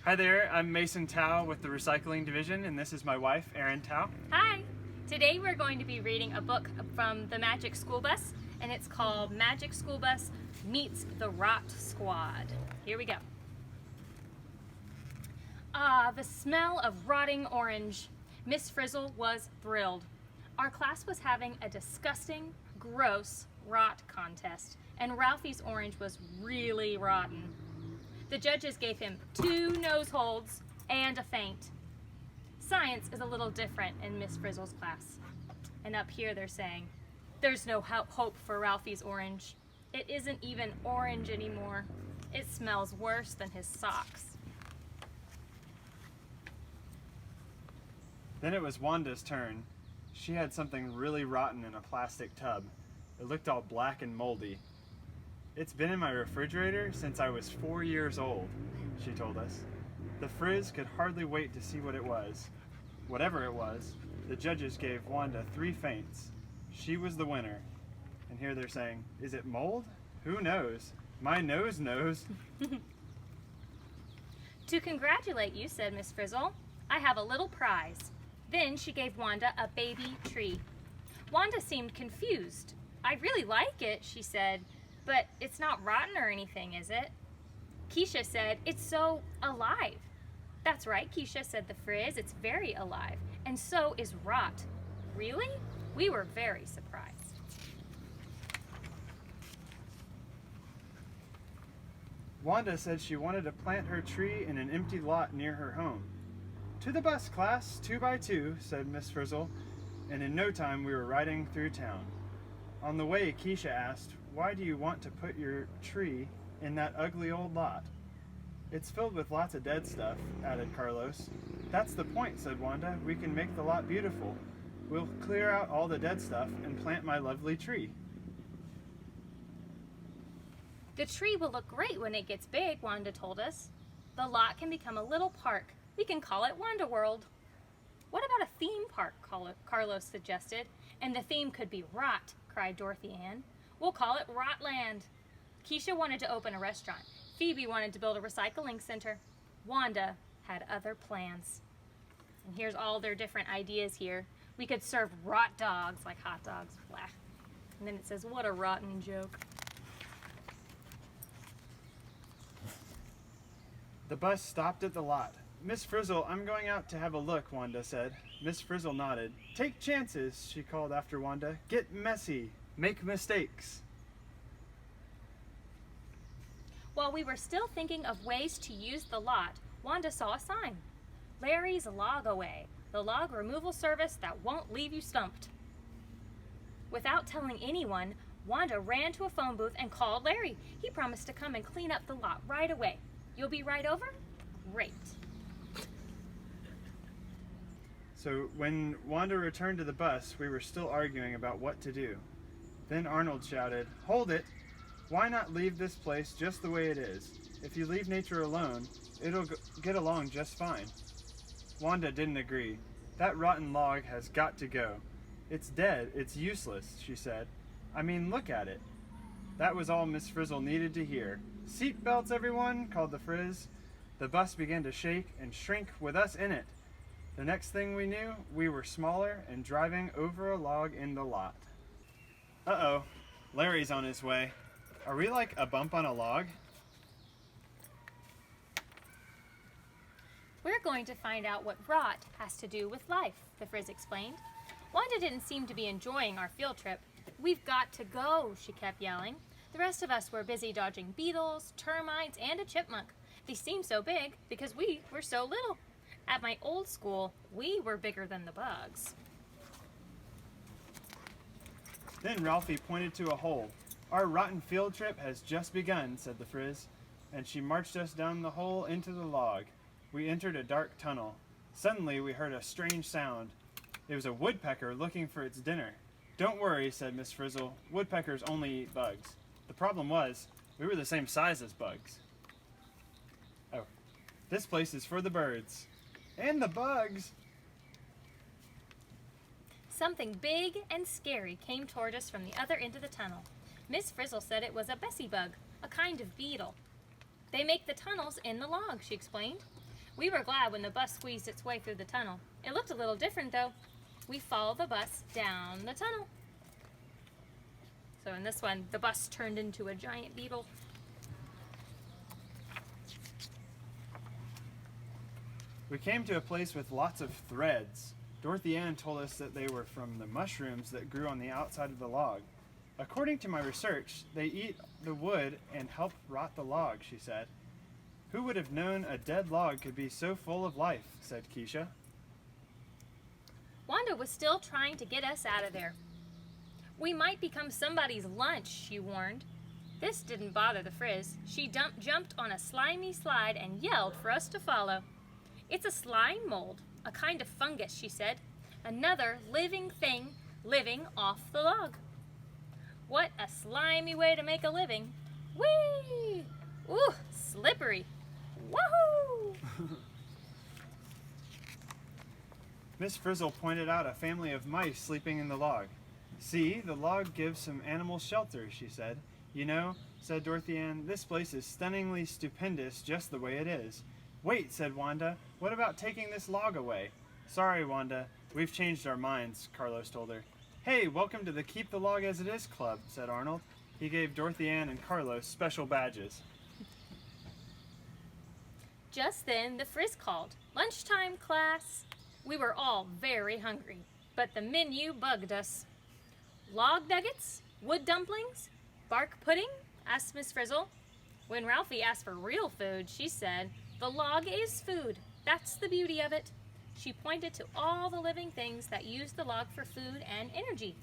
Hi there, I'm Mason Tao with the Recycling Division, and this is my wife, Erin Tao. Hi! Today we're going to be reading a book from the Magic School Bus, and it's called Magic School Bus Meets the Rot Squad. Here we go. Ah, the smell of rotting orange. Miss Frizzle was thrilled. Our class was having a disgusting, gross rot contest, and Ralphie's orange was really rotten. The judges gave him 2 nose holds and a feint. Science is a little different in Miss Frizzle's class. And up here they're saying, there's no hope for Ralphie's orange. It isn't even orange anymore. It smells worse than his socks. Then it was Wanda's turn. She had something really rotten in a plastic tub. It looked all black and moldy. It's been in my refrigerator since I was 4 years old, she told us. The Frizz could hardly wait to see what it was. Whatever it was, the judges gave Wanda 3 feints. She was the winner. And here they're saying, is it mold? Who knows? My nose knows. To congratulate you, said Miss Frizzle, I have a little prize. Then she gave Wanda a baby tree. Wanda seemed confused. I really like it, she said, but it's not rotten or anything, is it? Keisha said, it's so alive. That's right, Keisha, said the Frizz, it's very alive, and so is rot. Really? We were very surprised. Wanda said she wanted to plant her tree in an empty lot near her home. To the bus, class, 2 by 2, said Miss Frizzle, and in no time we were riding through town. On the way, Keisha asked, why do you want to put your tree in that ugly old lot? It's filled with lots of dead stuff, added Carlos. That's the point, said Wanda. We can make the lot beautiful. We'll clear out all the dead stuff and plant my lovely tree. The tree will look great when it gets big, Wanda told us. The lot can become a little park. We can call it Wanda World. What about a theme park, Carlos suggested. And the theme could be rot, cried Dorothy Ann. We'll call it Rotland. Keisha wanted to open a restaurant. Phoebe wanted to build a recycling center. Wanda had other plans. And here's all their different ideas here. We could serve rot dogs like hot dogs. Blah. And then it says, what a rotten joke. The bus stopped at the lot. Miss Frizzle, I'm going out to have a look, Wanda said. Miss Frizzle nodded. Take chances, she called after Wanda. Get messy. Make mistakes. While we were still thinking of ways to use the lot, Wanda saw a sign. Larry's Log Away, the log removal service that won't leave you stumped. Without telling anyone, Wanda ran to a phone booth and called Larry. He promised to come and clean up the lot right away. You'll be right over? Great. So when Wanda returned to the bus, we were still arguing about what to do. Then Arnold shouted, hold it! Why not leave this place just the way it is? If you leave nature alone, it'll get along just fine. Wanda didn't agree. That rotten log has got to go. It's dead, it's useless, she said. I mean, look at it. That was all Miss Frizzle needed to hear. Seat belts, everyone, called the Frizz. The bus began to shake and shrink with us in it. The next thing we knew, we were smaller and driving over a log in the lot. Uh-oh, Larry's on his way. Are we like a bump on a log? We're going to find out what rot has to do with life, the Frizz explained. Wanda didn't seem to be enjoying our field trip. We've got to go, she kept yelling. The rest of us were busy dodging beetles, termites, and a chipmunk. They seemed so big because we were so little. At my old school, we were bigger than the bugs. Then Ralphie pointed to a hole. Our rotten field trip has just begun, said the Frizz, and she marched us down the hole into the log. We entered a dark tunnel. Suddenly we heard a strange sound. It was a woodpecker looking for its dinner. Don't worry, said Miss Frizzle. Woodpeckers only eat bugs. The problem was, we were the same size as bugs. Oh, this place is for the birds. And the bugs. Something big and scary came toward us from the other end of the tunnel. Miss Frizzle said it was a Bessie bug, a kind of beetle. They make the tunnels in the log, she explained. We were glad when the bus squeezed its way through the tunnel. It looked a little different, though. We followed the bus down the tunnel. So in this one, the bus turned into a giant beetle. We came to a place with lots of threads. Dorothy Ann told us that they were from the mushrooms that grew on the outside of the log. According to my research, they eat the wood and help rot the log, she said. Who would have known a dead log could be so full of life, said Keisha. Wanda was still trying to get us out of there. We might become somebody's lunch, she warned. This didn't bother the Frizz. She jumped on a slimy slide and yelled for us to follow. It's a slime mold, a kind of fungus, she said. Another living thing living off the log. What a slimy way to make a living. Whee! Ooh, slippery. Woohoo! Miss Frizzle pointed out a family of mice sleeping in the log. See, the log gives some animals shelter, she said. You know, said Dorothy Ann, this place is stunningly stupendous just the way it is. Wait, said Wanda, what about taking this log away? Sorry, Wanda, we've changed our minds, Carlos told her. Hey, welcome to the Keep the Log as It Is Club, said Arnold. He gave Dorothy Ann and Carlos special badges. Just then, the Frizz called. Lunchtime, class. We were all very hungry, but the menu bugged us. Log nuggets? Wood dumplings? Bark pudding? Asked Miss Frizzle. When Ralphie asked for real food, she said, the log is food. That's the beauty of it. She pointed to all the living things that use the log for food and energy.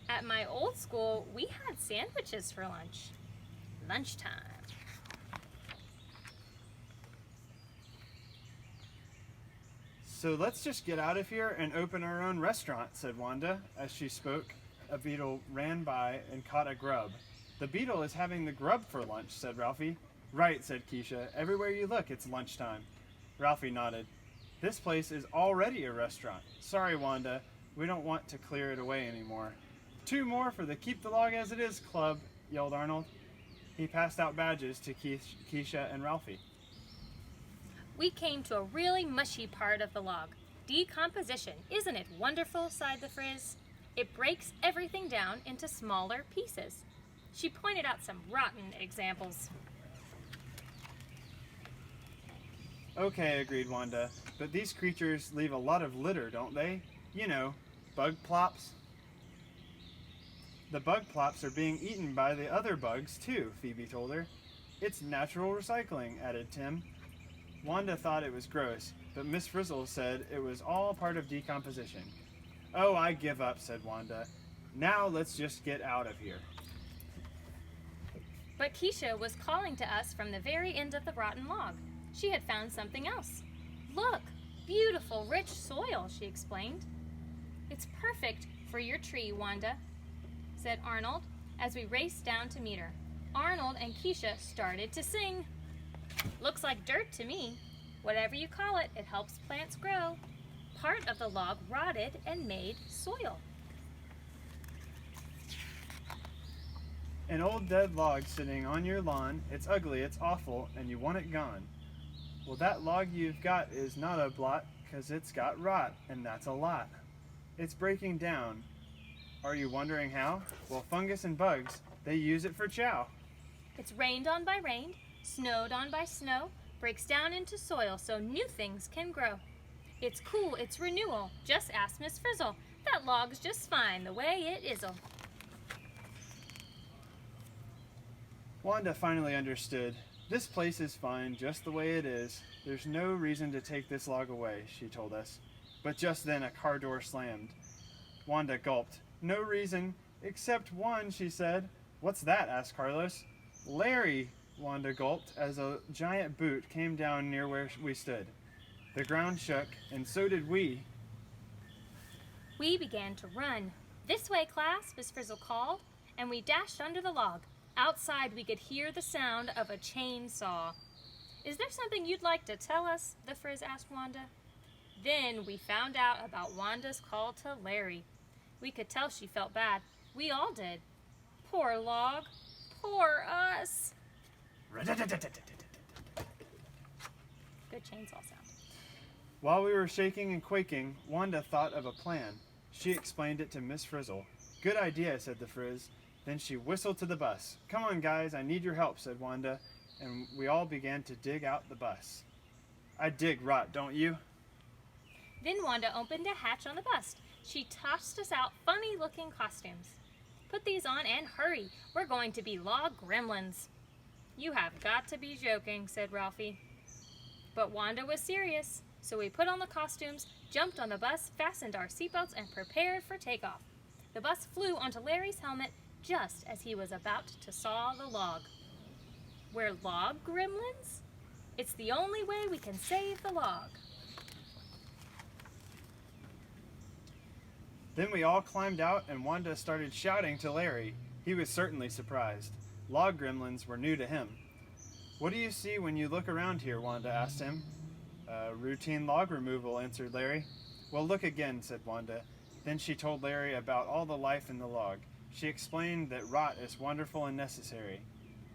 At my old school, we had sandwiches for lunch. Lunchtime. So let's just get out of here and open our own restaurant, said Wanda. As she spoke, a beetle ran by and caught a grub. The beetle is having the grub for lunch, said Ralphie. Right, said Keisha. Everywhere you look, it's lunchtime. Ralphie nodded. This place is already a restaurant. Sorry, Wanda. We don't want to clear it away anymore. 2 more for the Keep the Log as It Is Club, yelled Arnold. He passed out badges to Keisha and Ralphie. We came to a really mushy part of the log. Decomposition. Isn't it wonderful, sighed the Frizz. It breaks everything down into smaller pieces. She pointed out some rotten examples. Okay, agreed Wanda, but these creatures leave a lot of litter, don't they? You know, bug plops. The bug plops are being eaten by the other bugs, too, Phoebe told her. It's natural recycling, added Tim. Wanda thought it was gross, but Miss Frizzle said it was all part of decomposition. Oh, I give up, said Wanda. Now let's just get out of here. But Keisha was calling to us from the very end of the rotten log. She had found something else. Look, beautiful, rich soil, she explained. It's perfect for your tree, Wanda, said Arnold as we raced down to meet her. Arnold and Keisha started to sing. Looks like dirt to me. Whatever you call it, it helps plants grow. Part of the log rotted and made soil. An old dead log sitting on your lawn. It's ugly, it's awful, and you want it gone. Well, that log you've got is not a blot, 'cause it's got rot, and that's a lot. It's breaking down. Are you wondering how? Well, fungus and bugs, they use it for chow. It's rained on by rain, snowed on by snow, breaks down into soil so new things can grow. It's cool, it's renewal. Just ask Miss Frizzle. That log's just fine the way it is-o. Wanda finally understood. This place is fine just the way it is. There's no reason to take this log away, she told us. But just then a car door slammed. Wanda gulped. No reason, except one, she said. What's that? Asked Carlos. Larry, Wanda gulped as a giant boot came down near where we stood. The ground shook, and so did we. We began to run. This way, class, Miss Frizzle called, and we dashed under the log. Outside, we could hear the sound of a chainsaw. Is there something you'd like to tell us? The Frizz asked Wanda. Then we found out about Wanda's call to Larry. We could tell she felt bad. We all did. Poor log. Poor us. Good chainsaw sound. While we were shaking and quaking, Wanda thought of a plan. She explained it to Miss Frizzle. Good idea, said the Frizz. Then she whistled to the bus. Come on, guys, I need your help, said Wanda, and we all began to dig out the bus. I dig rot, don't you? Then Wanda opened a hatch on the bus. She tossed us out funny-looking costumes. Put these on and hurry. We're going to be log gremlins. You have got to be joking, said Ralphie. But Wanda was serious, so we put on the costumes, jumped on the bus, fastened our seatbelts, and prepared for takeoff. The bus flew onto Larry's helmet just as he was about to saw the log. We're log gremlins? It's the only way we can save the log. Then we all climbed out and Wanda started shouting to Larry. He was certainly surprised. Log gremlins were new to him. What do you see when you look around here? Wanda asked him. Routine log removal, answered Larry. Well, look again, said Wanda. Then she told Larry about all the life in the log. She explained that rot is wonderful and necessary.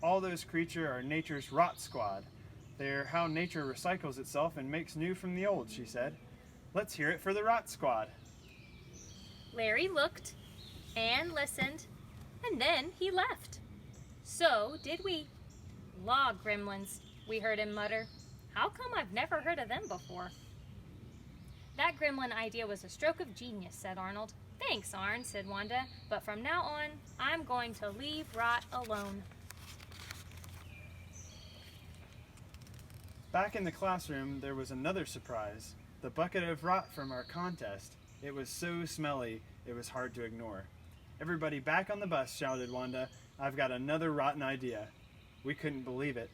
All those creatures are nature's rot squad. They're how nature recycles itself and makes new from the old, she said. Let's hear it for the rot squad. Larry looked and listened, and then he left. So did we. Log gremlins, we heard him mutter. How come I've never heard of them before? That gremlin idea was a stroke of genius, said Arnold. Thanks, Arn, said Wanda, but from now on, I'm going to leave rot alone. Back in the classroom, there was another surprise. The bucket of rot from our contest. It was so smelly, it was hard to ignore. Everybody back on the bus, shouted Wanda. I've got another rotten idea. We couldn't believe it.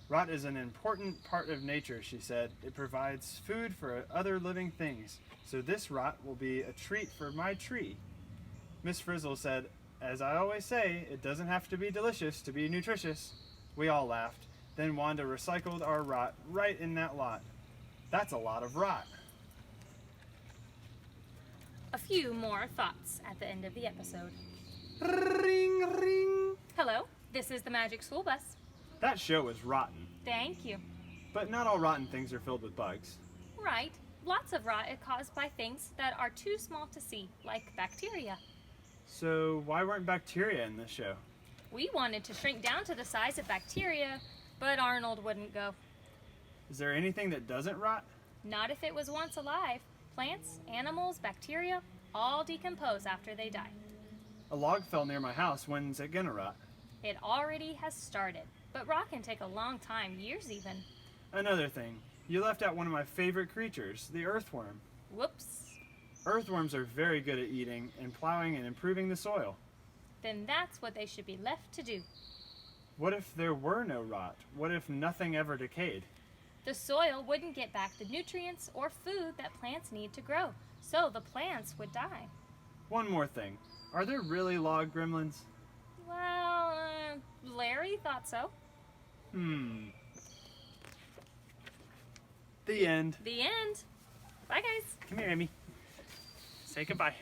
Rot is an important part of nature, she said. It provides food for other living things, so this rot will be a treat for my tree. Miss Frizzle said, as I always say, it doesn't have to be delicious to be nutritious. We all laughed. Then Wanda recycled our rot right in that lot. That's a lot of rot. A few more thoughts at the end of the episode. Ring, ring. Hello, this is the Magic School Bus. That show was rotten. Thank you. But not all rotten things are filled with bugs. Right. Lots of rot is caused by things that are too small to see, like bacteria. So why weren't bacteria in this show? We wanted to shrink down to the size of bacteria, but Arnold wouldn't go. Is there anything that doesn't rot? Not if it was once alive. Plants, animals, bacteria, all decompose after they die. A log fell near my house. When's it gonna rot? It already has started, but rot can take a long time, years even. Another thing, you left out one of my favorite creatures, the earthworm. Whoops. Earthworms are very good at eating and plowing and improving the soil. Then that's what they should be left to do. What if there were no rot? What if nothing ever decayed? The soil wouldn't get back the nutrients or food that plants need to grow, so the plants would die. One more thing, are there really log gremlins? Well, Larry thought so. The end. The end. Bye, guys. Come here, Amy. Say goodbye.